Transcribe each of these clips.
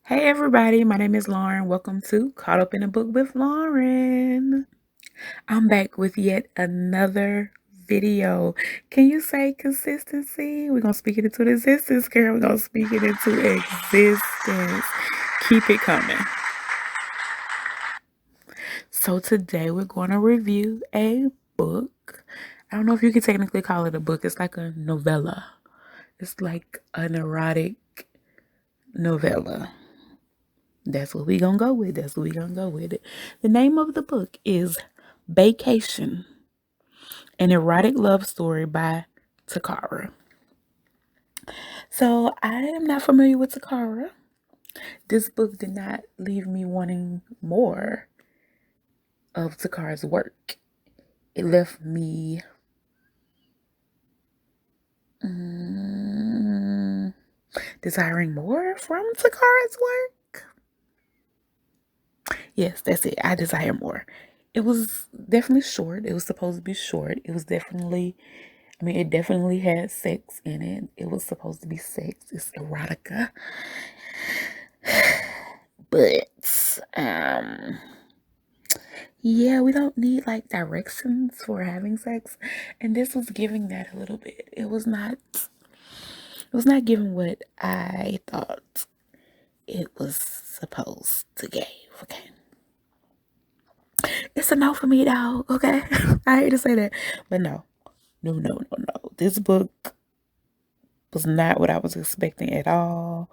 Hey everybody, my name is Lauren. Welcome to Caught Up in a Book with Lauren. I'm back with yet another video. Can you say consistency? We're going to speak it into existence, girl. We're going to speak it into existence. Keep it coming. So today we're going to review a book. I don't know if you can technically call it a book. It's like a novella. It's like an erotic novella. That's what we gonna go with. That's what we gonna go with it. The name of the book is BAECATION, an erotic love story by Takara. So I am not familiar with Takara. This book did not leave me wanting more of Takara's work. It left me desiring more from Takara's work. Yes, that's it. I desire more. It was definitely short. It was supposed to be short. It was definitely, it definitely had sex in it. It was supposed to be sex. It's erotica. But, yeah, we don't need like directions for having sex. And this was giving that a little bit. It was not giving what I thought it was supposed to give. Okay. It's a no for me, dog. Okay. I hate to say that, but no. No, no, no, no. This book was not what I was expecting at all.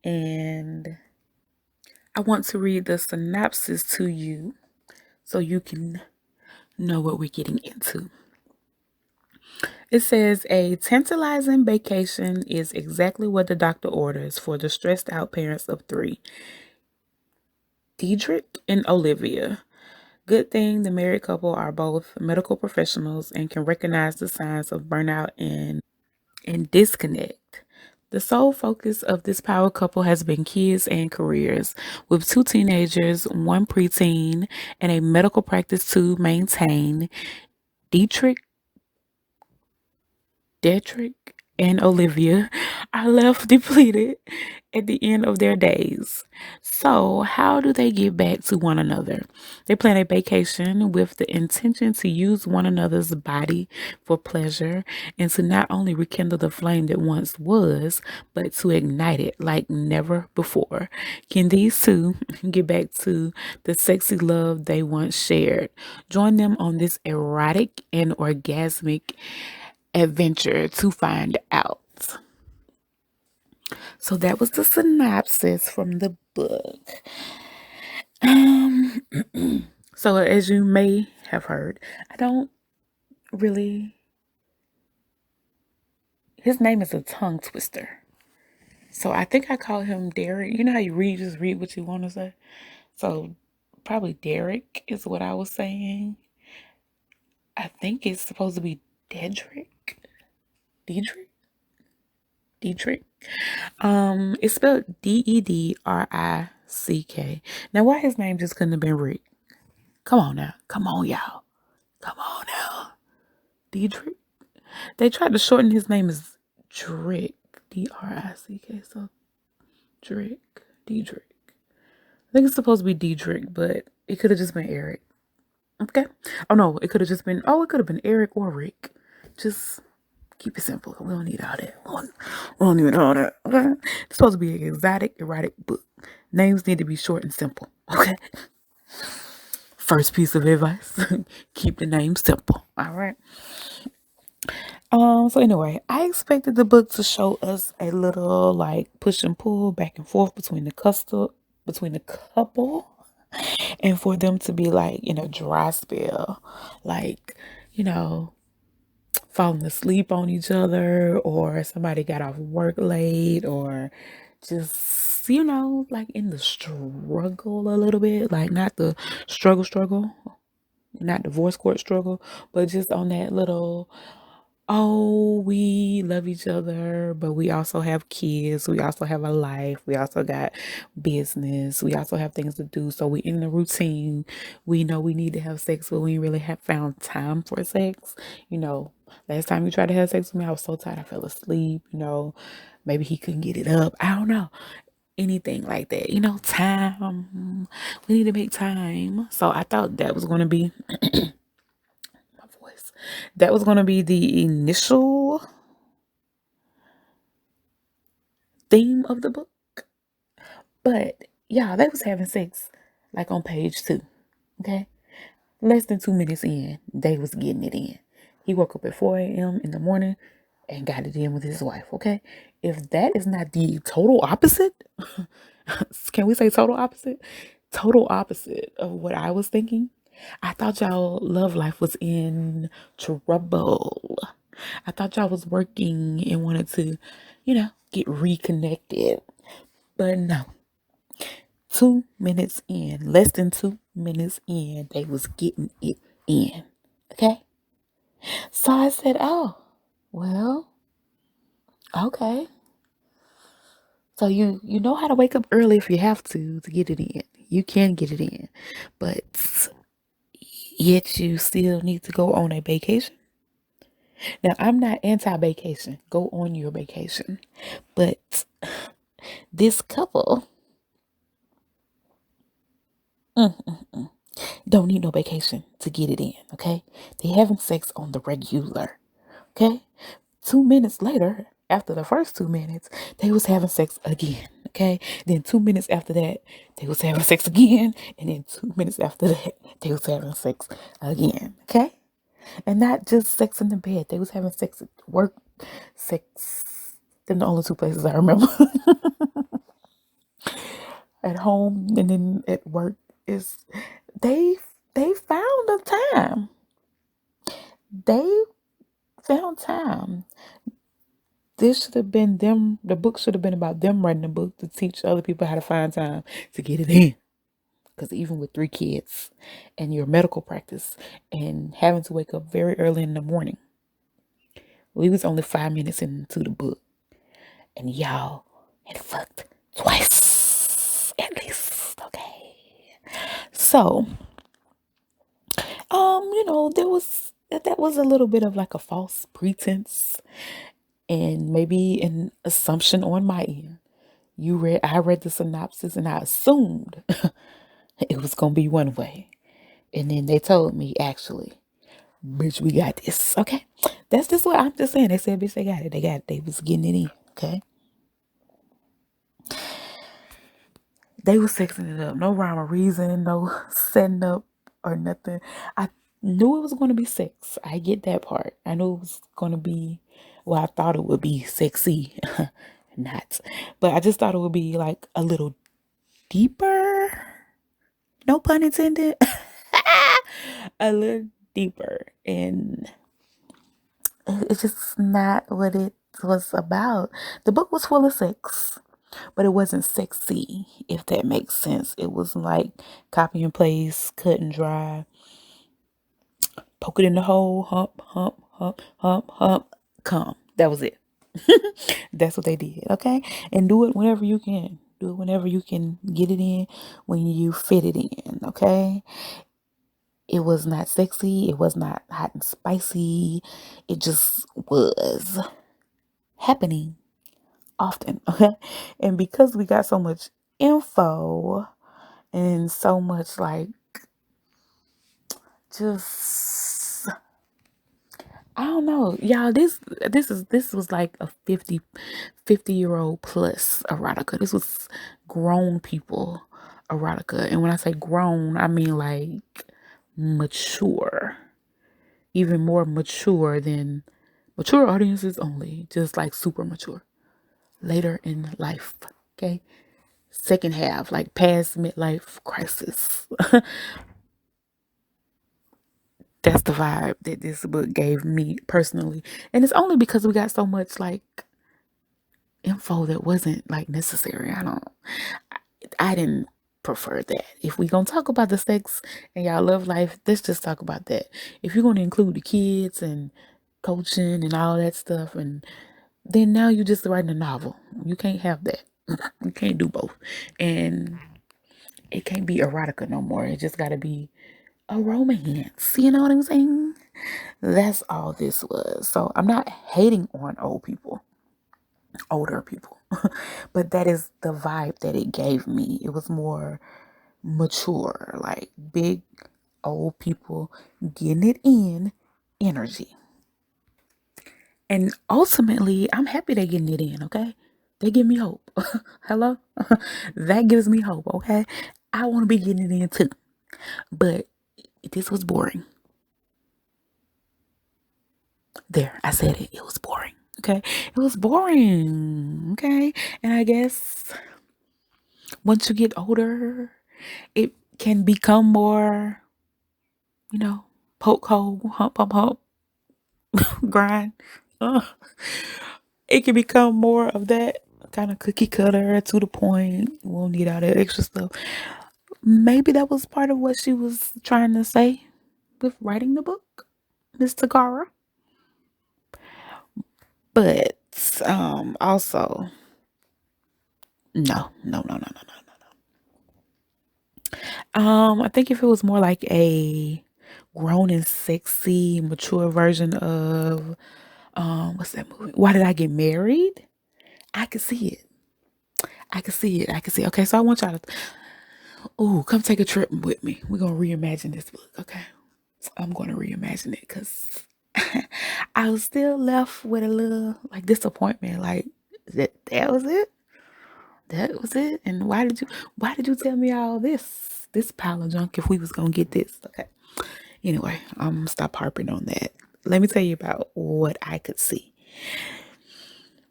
And I want to read the synopsis to you so you can know what we're getting into. It says a tantalizing vacation is exactly what the doctor orders for the stressed out parents of three, Diedrich and Olivia. Good thing the married couple are both medical professionals and can recognize the signs of burnout and disconnect. The sole focus of this power couple has been kids and careers, with two teenagers, one preteen, and a medical practice to maintain. Dietrich, Detrick, and Olivia are left depleted at the end of their days. So, how do they get back to one another? They plan a vacation with the intention to use one another's body for pleasure and to not only rekindle the flame that once was, but to ignite it like never before. Can these two get back to the sexy love they once shared? Join them on this erotic and orgasmic adventure to find out. So that was the synopsis from the book. Um, so as you may have heard, I don't really. His name is a tongue twister. So I think I call him Derek. You know how you just read what you want to say. So probably Derek is what I was saying. I think it's supposed to be Dedrick. Diedrich. Dietrich. It's spelled Dedrick. Now, why his name just couldn't have been Rick? Come on now. Come on, y'all. Come on now. Dietrich. They tried to shorten his name as Drick. Drick. So Drick. Diedrich. I think it's supposed to be Diedrich, but it could have just been Eric. Okay. Oh no, it could have just been. Oh, it could have been Eric or Rick. Just keep it simple. We don't need all that. We don't need all that. Okay. It's supposed to be an exotic, erotic book. Names need to be short and simple. Okay. First piece of advice: keep the name simple. All right. So anyway, I expected the book to show us a little like push and pull back and forth between the couple, and for them to be like in a dry spell, like you know falling asleep on each other, or somebody got off work late, or just like in the struggle a little bit, like not the struggle, not divorce court struggle, but just on that little, oh, we love each other, but we also have kids, we also have a life, we also got business, we also have things to do, so we in the routine. We know we need to have sex, but we ain't really have found time for sex. Last time you tried to have sex with me, I was so tired I fell asleep. Maybe he couldn't get it up, I don't know. anything like that. You know, time. We need to make time. So I thought that was going to be my voice. That was going to be the initial theme of the book. But yeah, they was having sex like on page 2. Okay. Less than 2 minutes in, they was getting it in. He woke up at 4 a.m. in the morning and got it in with his wife. Okay. If that is not the total opposite, can we say total opposite? Total opposite of what I was thinking. I thought y'all love life was in trouble. I thought y'all was working and wanted to, get reconnected. But no, 2 minutes in, less than 2 minutes in, they was getting it in. Okay. So I said, oh, well, okay. So you know how to wake up early if you have to get it in. You can get it in. But yet you still need to go on a vacation. Now, I'm not anti-vacation. Go on your vacation. But this couple don't need no vacation to get it in, okay? They having sex on the regular, okay? 2 minutes later, after the first 2 minutes, they was having sex again, okay? Then 2 minutes after that, they was having sex again. And then 2 minutes after that, they was having sex again, okay? And not just sex in the bed. They was having sex at work, sex. Them the only two places I remember. At home and then at work is they they found a time. They found time. This should have been them. The book should have been about them writing a book to teach other people how to find time to get it in. Because even with 3 kids and your medical practice and having to wake up very early in the morning, we was only 5 minutes into the book, and y'all had fucked twice at least. Okay, so there was that was a little bit of like a false pretense and maybe an assumption on my end. I read the synopsis and I assumed it was gonna be one way. And then they told me, actually, bitch, we got this. Okay. That's just what I'm just saying. They said, bitch, they got it. They got it. They was getting it in. Okay. They was sexing it up. No rhyme or reason, no setting up or nothing. I knew it was going to be sex. I get that part. I knew it was going to be, well, I thought it would be sexy. Not. But I just thought it would be like a little deeper. No pun intended. A little deeper. And it's just not what it was about. The book was full of sex, but it wasn't sexy, if that makes sense. It was like copy and paste, cut and dry, poke it in the hole, hump, hump, hump, hump, hump, come. That was it. That's what they did, okay? And do it whenever you can. Do it whenever you can get it in, when you fit it in, okay? It was not sexy. It was not hot and spicy. It just was happening often. Okay. And because we got so much info and so much like just I don't know, y'all, this was like a 50-year-old plus erotica. This was grown people erotica. And when I say grown, I mean like mature. Even more mature than mature audiences only, just like super mature. Later in life. Okay. Second half, like past midlife crisis. That's the vibe that this book gave me personally. And it's only because we got so much like info that wasn't like necessary. I didn't prefer that. If we gonna talk about the sex and y'all love life, let's just talk about that. If you're gonna include the kids and coaching and all that stuff, and then now you're just writing a novel. You can't have that. You can't do both. And it can't be erotica no more. It just gotta be a romance. You know what I'm saying? That's all this was. So I'm not hating on old people. older people. But that is the vibe that it gave me. It was more mature, like big old people getting it in energy. And ultimately, I'm happy they're getting it in, okay? They give me hope. Hello? That gives me hope, okay? I want to be getting it in too. But this was boring. There, I said it. It was boring. Okay. It was boring. Okay. And I guess once you get older, it can become more, you know, poke hole, hump, hump, hump, grind. Uh, it can become more of that kind of cookie cutter to the point. Won't need all that extra stuff. Maybe that was part of what she was trying to say with writing the book, Miss Takara. But also no, no, no, no, no, no, no. I think if it was more like a grown and sexy, mature version of what's that movie? Why Did I Get Married? I could see it. I could see it. I could see it. Okay, so I want y'all to come take a trip with me. We're gonna reimagine this book, okay? I'm gonna reimagine it because I was still left with a little like disappointment. Like that was it? That was it? And why did you tell me all this pile of junk if we was gonna get this? Okay. Anyway, I'm gonna stop harping on that. Let me tell you about what I could see.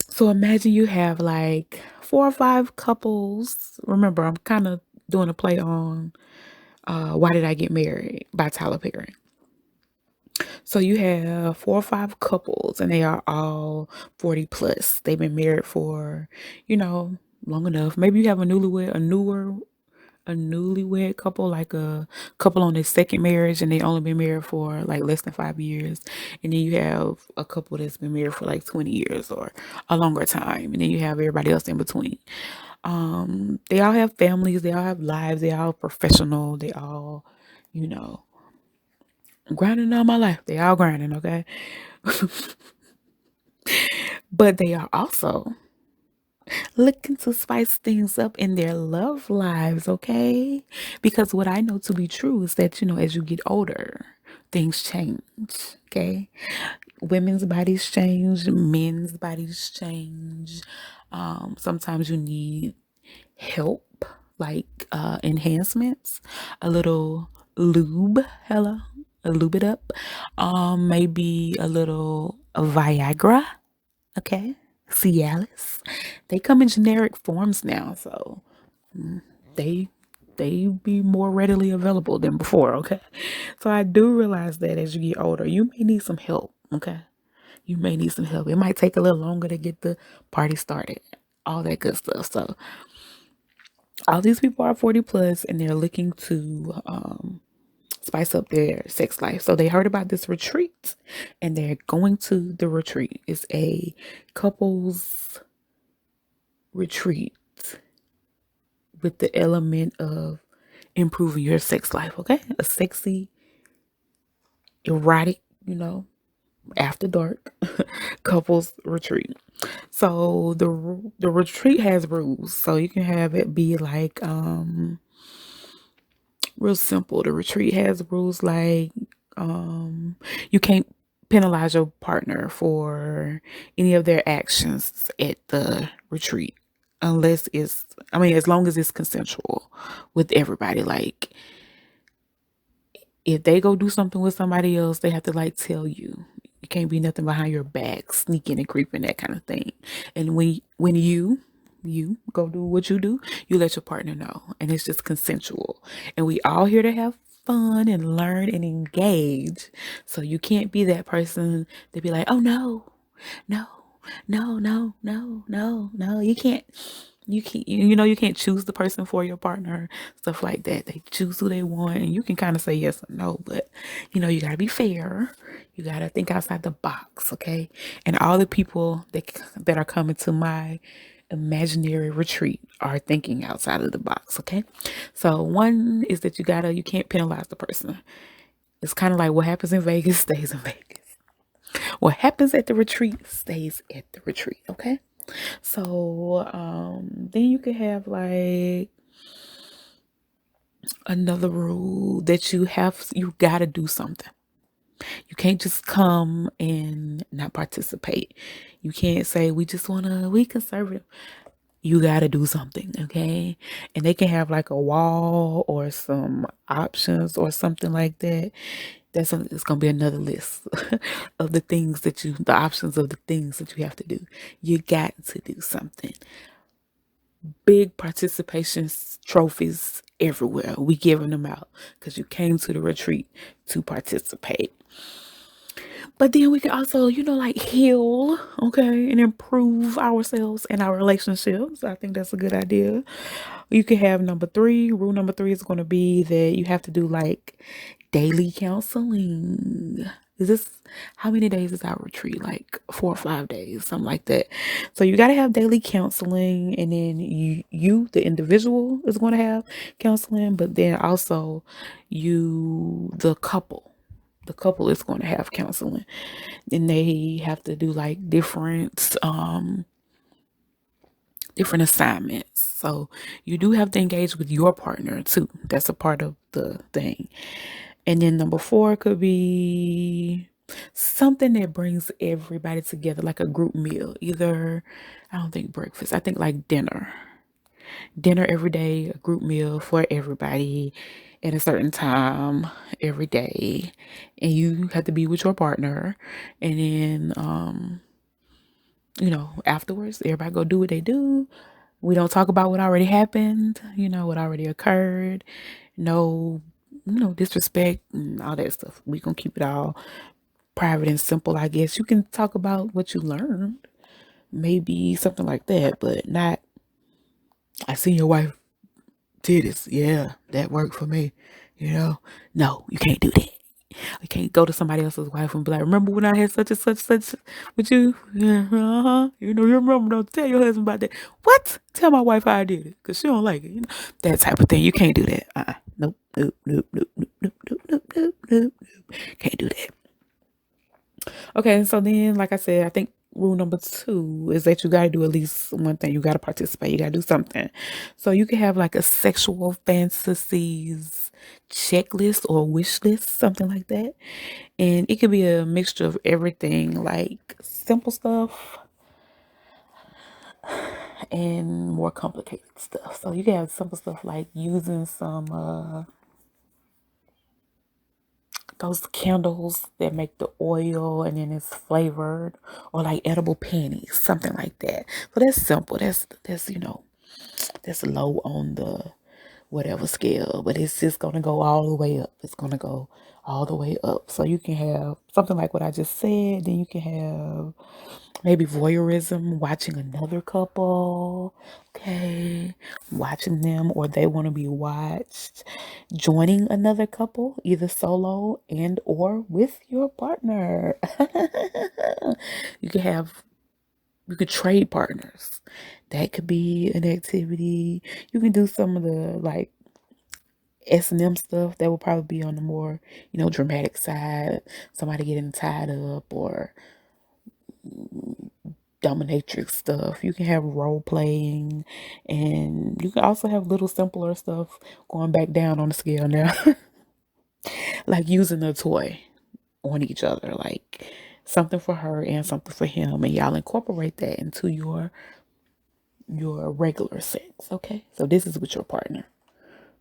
So imagine you have like 4 or 5 couples. Remember, I'm kind of doing a play on Why Did I Get Married by Tyler Perry. So you have 4 or 5 couples and they are all 40 plus. They've been married for, long enough. Maybe you have a newlywed couple, like a couple on their second marriage and they only been married for like less than 5 years. And then you have a couple that's been married for like 20 years or a longer time. And then you have everybody else in between. They all have families, they all have lives, they all professional, they all, you know, grinding all my life. They all grinding, okay? But they are also looking to spice things up in their love lives, okay? Because what I know to be true is that, as you get older, things change, okay? Women's bodies change, men's bodies change. Sometimes you need help, like enhancements, a little lube, hello, lube it up. Maybe a little Viagra, okay? Cialis. They come in generic forms now, so they they be more readily available than before, okay? So I do realize that as you get older, you may need some help, okay? You may need some help. It might take a little longer to get the party started, all that good stuff. So all these people are 40 plus and they're looking to spice up their sex life. So they heard about this retreat and they're going to the retreat. It's a couples retreat with the element of improving your sex life, okay? A sexy, erotic, after dark couples retreat. So the retreat has rules. So you can have it be like real simple. The retreat has rules like you can't penalize your partner for any of their actions at the retreat unless as long as it's consensual with everybody. Like if they go do something with somebody else, they have to like tell you. It can't be nothing behind your back, sneaking and creeping, that kind of thing. And when you go do what you do, you let your partner know. And it's just consensual. And we all here to have fun and learn and engage. So you can't be that person to be like, oh no, no, no, no, no, no, no. You can't choose the person for your partner, stuff like that. They choose who they want and you can kind of say yes or no, but you gotta be fair. You gotta think outside the box, okay? And all the people that are coming to my imaginary retreat are thinking outside of the box, okay? So one is that you can't penalize the person. It's kind of like what happens in Vegas stays in Vegas. What happens at the retreat stays at the retreat, okay? So then you could have like another rule that you gotta do something. You can't just come and not participate. You can't say we conservative. You gotta do something, okay? And they can have like a wall or some options or something like that. It's gonna be another list of the options of the things that you have to do. You got to do something. Big trophies everywhere. We giving them out because you came to the retreat to participate. But then we can also, like heal, okay, and improve ourselves and our relationships. I think that's a good idea. You can have number three. Rule number three is going to be that you have to do like daily counseling. Is this How many days is our retreat? Like 4 or 5 days, something like that. So you got to have daily counseling, and then the individual, is going to have counseling, but then also the couple is going to have counseling. Then they have to do like different assignments. So you do have to engage with your partner too. That's a part of the thing. And then number four could be something that brings everybody together, like a group meal. Either, I don't think breakfast, I think like dinner every day, a group meal for everybody at a certain time every day. And you have to be with your partner. And then, afterwards, everybody go do what they do. We don't talk about what already happened, what already occurred. No, disrespect and all that stuff. We gonna keep it all private and simple, I guess. You can talk about what you learned, maybe something like that, but not, I seen your wife titties. Yeah, that worked for me. No, you can't do that. You can't go to somebody else's wife and be like, remember when I had such and such with you? Yeah, you remember, don't tell your husband about that. What? Tell my wife how I did it, because she don't like it. That type of thing. You can't do that. Nope, nope, nope, nope, nope, nope, nope, nope, nope, nope. Can't do that. Okay, so then, like I said, I think rule number two is that you got to do at least one thing. You got to participate. You got to do something. So you can have like a sexual fantasies checklist or wish list, something like that. And it could be a mixture of everything, like simple stuff and more complicated stuff. So you can have simple stuff like using some those candles that make the oil and then it's flavored, or like edible panties, something like that. So that's simple. That's low on the whatever scale, but it's just gonna go all the way up. It's gonna go all the way up. So you can have something like what I just said. Then you can have maybe voyeurism, watching another couple, okay, watching them, or they want to be watched, joining another couple, either solo and or with your partner. you could have you could trade partners. That could be an activity. You can do some of the like S&M stuff that will probably be on the more, dramatic side. Somebody getting tied up, or dominatrix stuff. You can have role playing, and you can also have little simpler stuff going back down on the scale now, like using a toy on each other, like something for her and something for him, and y'all incorporate that into your regular sex. Okay, so this is with your partner,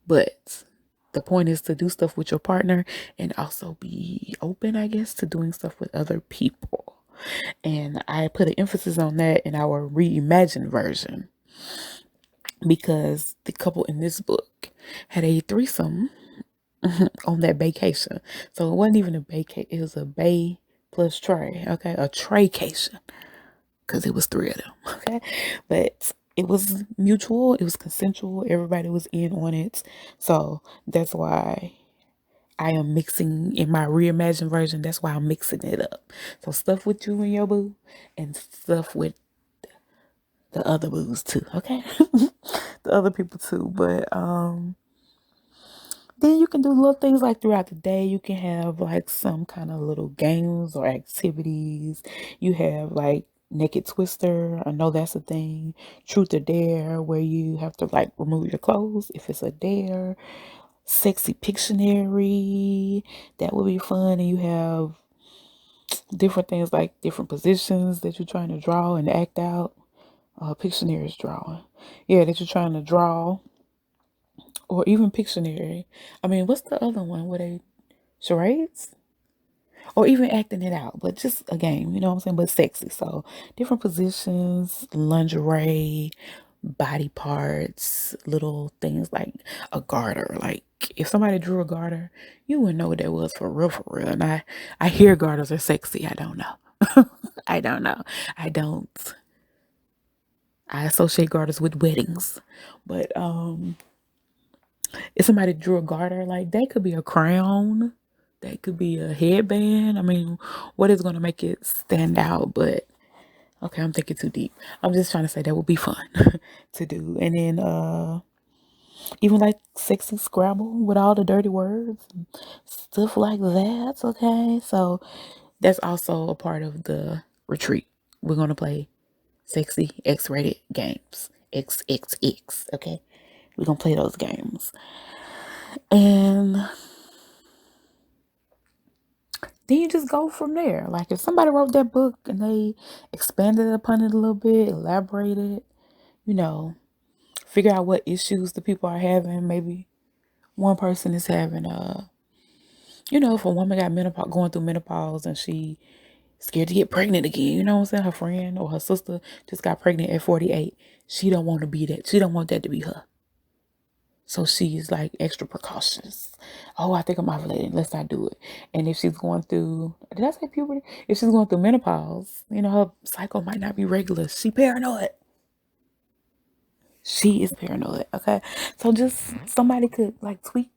but the point is to do stuff with your partner and also be open, I guess, to doing stuff with other people. And I put an emphasis on that in our reimagined version because the couple in this book had a threesome on that vacation. So it wasn't even a vacate, it was a bay plus tray, okay? A traycation, because it was three of them, okay? But it was mutual, it was consensual, everybody was in on it. So that's why I am mixing in my reimagined version. That's why I'm mixing it up. So stuff with you and your boo, and stuff with the other boos too, okay? The other people too. But then you can do little things like throughout the day. You can have like some kind of little games or activities. You have like Naked Twister, I know that's a thing. Truth or Dare, where you have to like remove your clothes if it's a dare. Sexy Pictionary, that would be fun. And you have different things like different positions that you're trying to draw and act out. Pictionary is drawing. Yeah, that you're trying to draw, or even Pictionary. I mean, what's the other one? Where they charades? Or even acting it out, but just a game, you know what I'm saying? But sexy. So different positions, lingerie, body parts, little things like a garter. Like if somebody drew a garter, you wouldn't know what that was for real, for real. And I hear garters are sexy. I don't know. I don't know. I don't. I associate garters with weddings, but if somebody drew a garter, like that could be a crown, that could be a headband. I mean, what is going to make it stand out? But okay, I'm thinking too deep. I'm just trying to say that would be fun to do. And then even like sexy Scrabble with all the dirty words, and stuff like that. Okay, so that's also a part of the retreat. We're going to play sexy X-rated games. XXX. Okay, we're going to play those games. And then you just go from there. Like if somebody wrote that book and they expanded upon it a little bit, elaborated, you know, figure out what issues the people are having. Maybe one person is having if a woman got menopause, going through menopause, and she scared to get pregnant again, you know what I'm saying? Her friend or her sister just got pregnant at 48. She don't want to be that. She don't want that to be her. So she's like extra precautious. Oh, I think I'm ovulating. Let's not do it. And if she's going through, did I say puberty? If she's going through menopause, her cycle might not be regular. She paranoid. She is paranoid. Okay. So just somebody could like tweak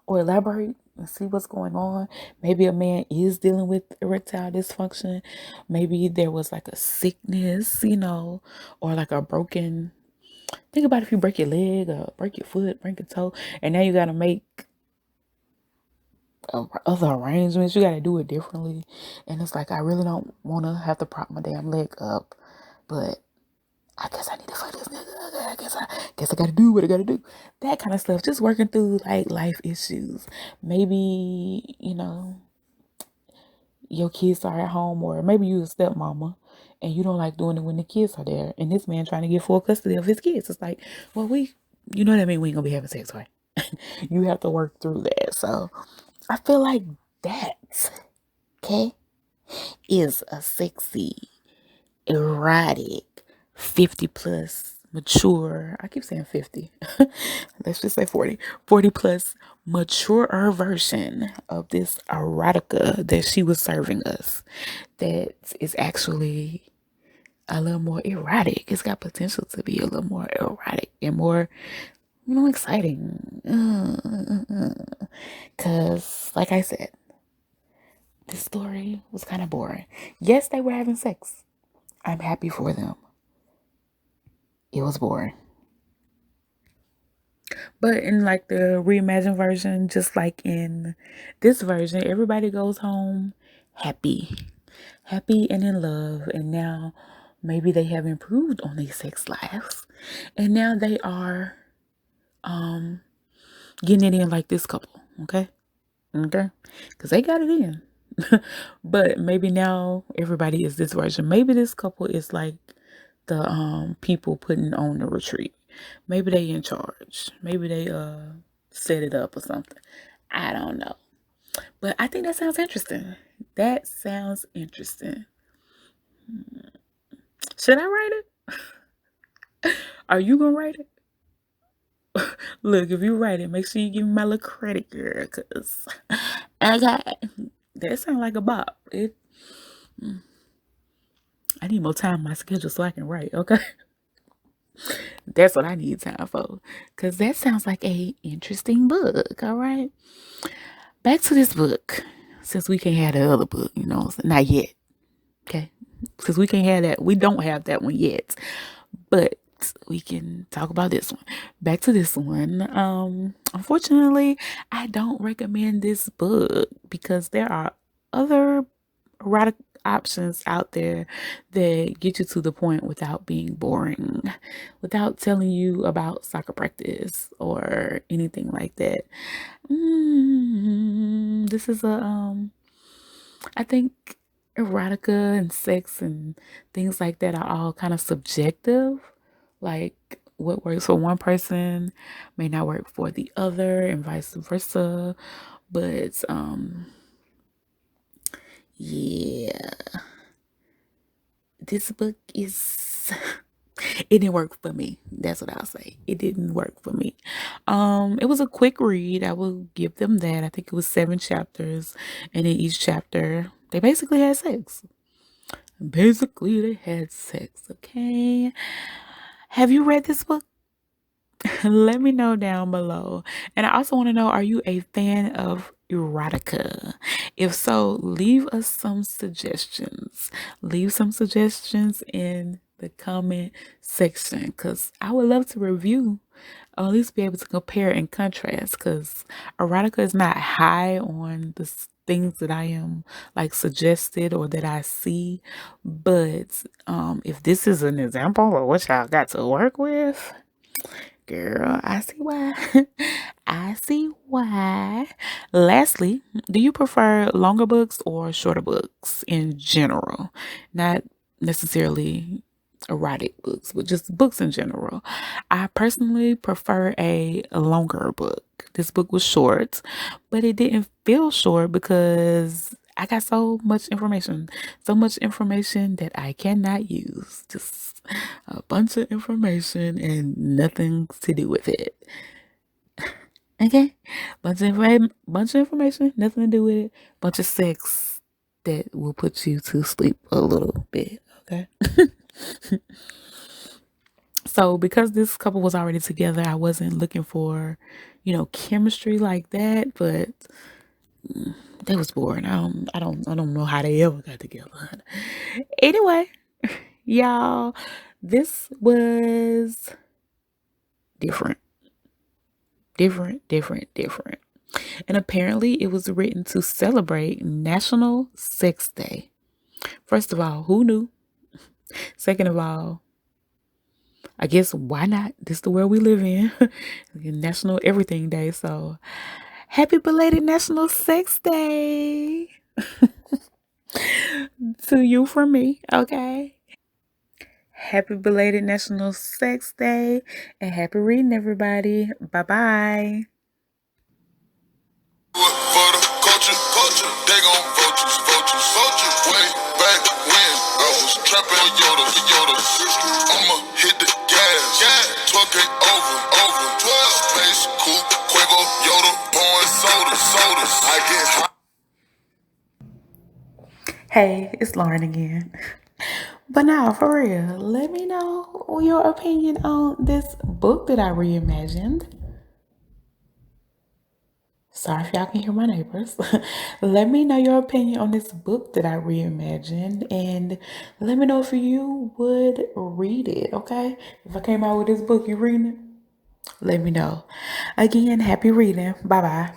or elaborate and see what's going on. Maybe a man is dealing with erectile dysfunction. Maybe there was like a sickness, or like a broken. Think about if you break your leg or break your foot, break your toe, and now you got to make other arrangements. You got to do it differently. And it's like, I really don't want to have to prop my damn leg up, but I guess I need to fuck this nigga. I guess I got to do what I got to do. That kind of stuff. Just working through like life issues. Maybe, your kids are at home, or maybe you a stepmama and you don't like doing it when the kids are there, and this man trying to get full custody of his kids. It's like, well, you know what I mean? We ain't gonna be having sex, right? You have to work through that. So I feel like that, okay, is a sexy, erotic, 50 plus, mature. I keep saying 50. Let's just say 40. 40 plus, maturer version of this erotica that she was serving us. That is actually a little more erotic. It's got potential to be a little more erotic and more, exciting. Because, like I said, this story was kind of boring. Yes, they were having sex. I'm happy for them. It was boring. But in like the reimagined version, just like in this version, everybody goes home happy. Happy and in love. And now maybe they have improved on their sex lives. And now they are getting it in like this couple. Okay? Okay? Because they got it in. But maybe now everybody is this version. Maybe this couple is like the people putting on the retreat. Maybe they in charge. Maybe they set it up or something. I don't know. But I think that sounds interesting. That sounds interesting. Should I write it? Are you gonna write it? Look, if you write it, make sure you give me my little credit, girl, cause I got that sound like a bop. I need more time in my schedule so I can write, okay? That's what I need time for. Cause that sounds like a interesting book, all right? Back to this book. Since we can't have the other book, not yet. Okay. Because we can't have that. We don't have that one yet. But we can talk about this one. Back to this one. Unfortunately, I don't recommend this book because there are other options out there that get you to the point without being boring, without telling you about soccer practice or anything like that. This is I think erotica and sex and things like that are all kind of subjective. Like what works for one person may not work for the other and vice versa. But yeah, this book is it didn't work for me. That's what I'll say. It didn't work for me. It was a quick read. I will give them that. I think it was 7 chapters, and in each chapter they basically had sex. Basically, they had sex. Okay. Have you read this book? Let me know down below. And I also want to know, are you a fan of erotica? If so, leave us some suggestions. Leave some suggestions in the comment section because I would love to review or at least be able to compare and contrast because erotica is not high on the things that I am like suggested or that I see. But if this is an example of what y'all got to work with, girl, I see why. I see why. Lastly, do you prefer longer books or shorter books in general? Not necessarily erotic books, but just books in general. I personally prefer a longer book. This book was short, but it didn't feel short because I got so much information that I cannot use. Just a bunch of information and nothing to do with it. Okay, bunch of information, nothing to do with it. Bunch of sex that will put you to sleep a little bit. Okay. So because this couple was already together, I wasn't looking for, chemistry like that, but they was boring. I don't know how they ever got together. Anyway, y'all, this was different, different. And apparently it was written to celebrate National Sex Day. First of all, who knew? Second of all, I guess why not? This is the world we live in. National Everything Day. So happy belated National Sex Day to you from me, okay? Happy belated National Sex Day and happy reading, everybody. Bye bye. For the culture, they gon' vultures. Way back when I was trapping on Yoda. I'ma hit the gas, 12 over, 12. Space, cool, Quavo, Yoda, pouring sodas. I get hot. Hey, it's Lauren again. But now, for real, let me know your opinion on this book that I reimagined. Sorry if y'all can hear my neighbors. Let me know your opinion on this book that I reimagined and let me know if you would read it, okay? If I came out with this book, you reading it? Let me know. Again, happy reading. Bye bye.